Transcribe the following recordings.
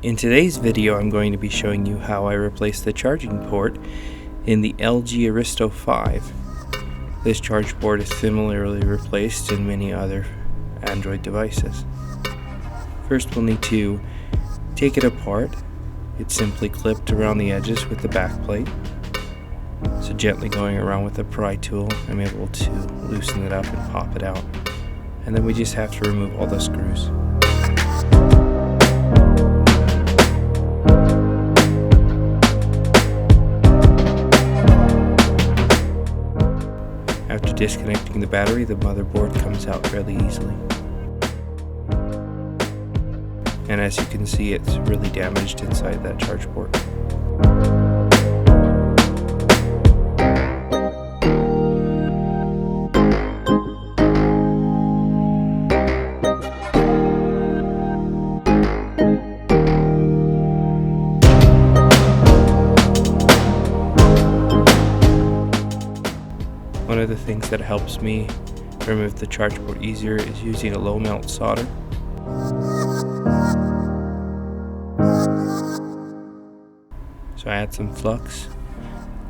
In today's video, I'm going to be showing you how I replaced the charging port in the LG Aristo 5. This charge port is similarly replaced in many other Android devices. First, we'll need to take it apart. It's simply clipped around the edges with the back plate. So gently going around with the pry tool, I'm able to loosen it up and pop it out. And then we just have to remove all the screws. After disconnecting the battery, the motherboard comes out fairly easily. And as you can see, it's really damaged inside that charge port. One of the things that helps me remove the charge port easier is using a low melt solder. So I add some flux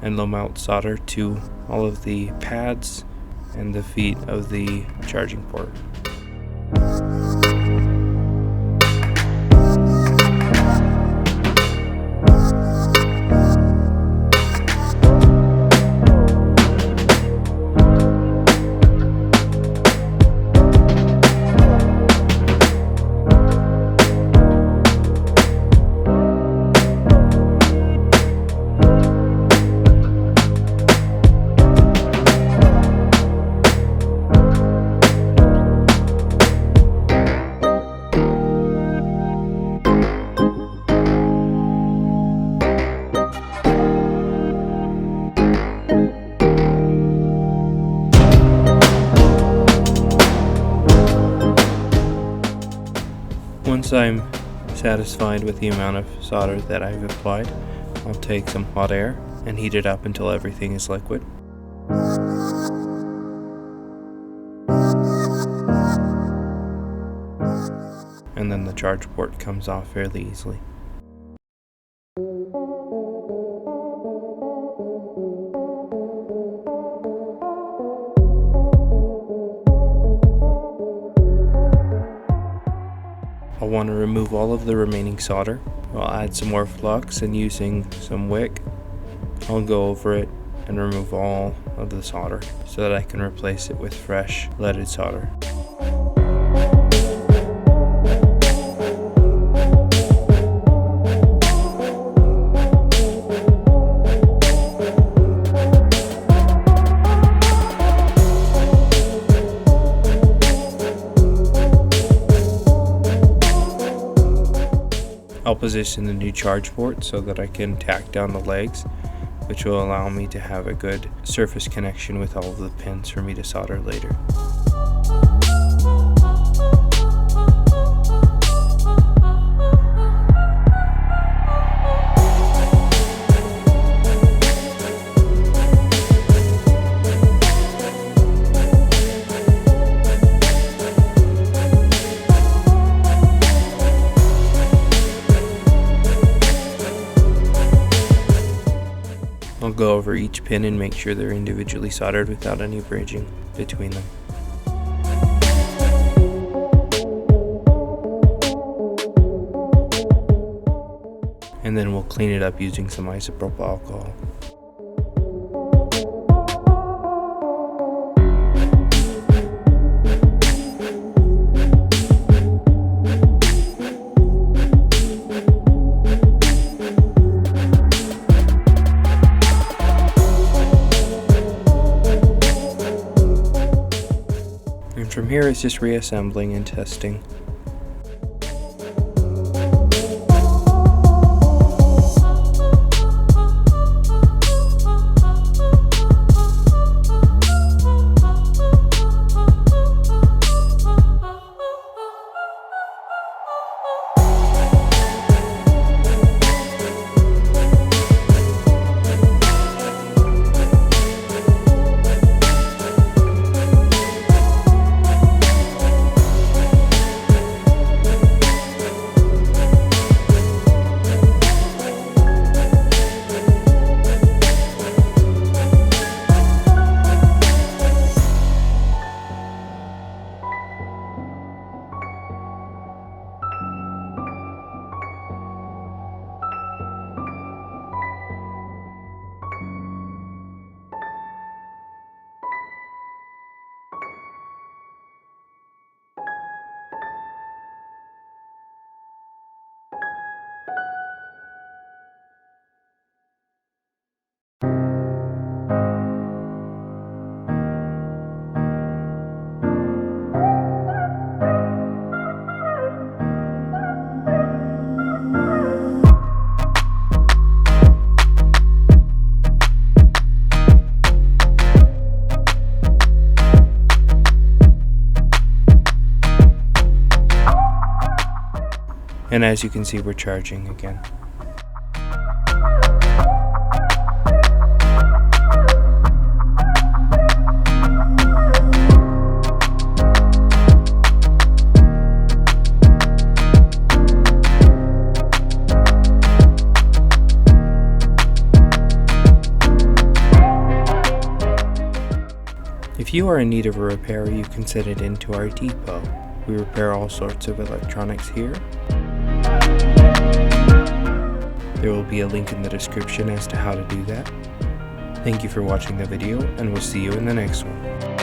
and low melt solder to all of the pads and the feet of the charging port. Once I'm satisfied with the amount of solder that I've applied, I'll take some hot air and heat it up until everything is liquid. And then the charge port comes off fairly easily. I'll want to remove all of the remaining solder. I'll add some more flux, and using some wick, I'll go over it and remove all of the solder so that I can replace it with fresh leaded solder. I'll position the new charge port so that I can tack down the legs, which will allow me to have a good surface connection with all of the pins for me to solder later. I'll go over each pin and make sure they're individually soldered without any bridging between them. And then we'll clean it up using some isopropyl alcohol. And from here it's just reassembling and testing. And as you can see, we're charging again. If you are in need of a repair, you can send it into our depot. We repair all sorts of electronics here. There will be a link in the description as to how to do that. Thank you for watching the video, and we'll see you in the next one.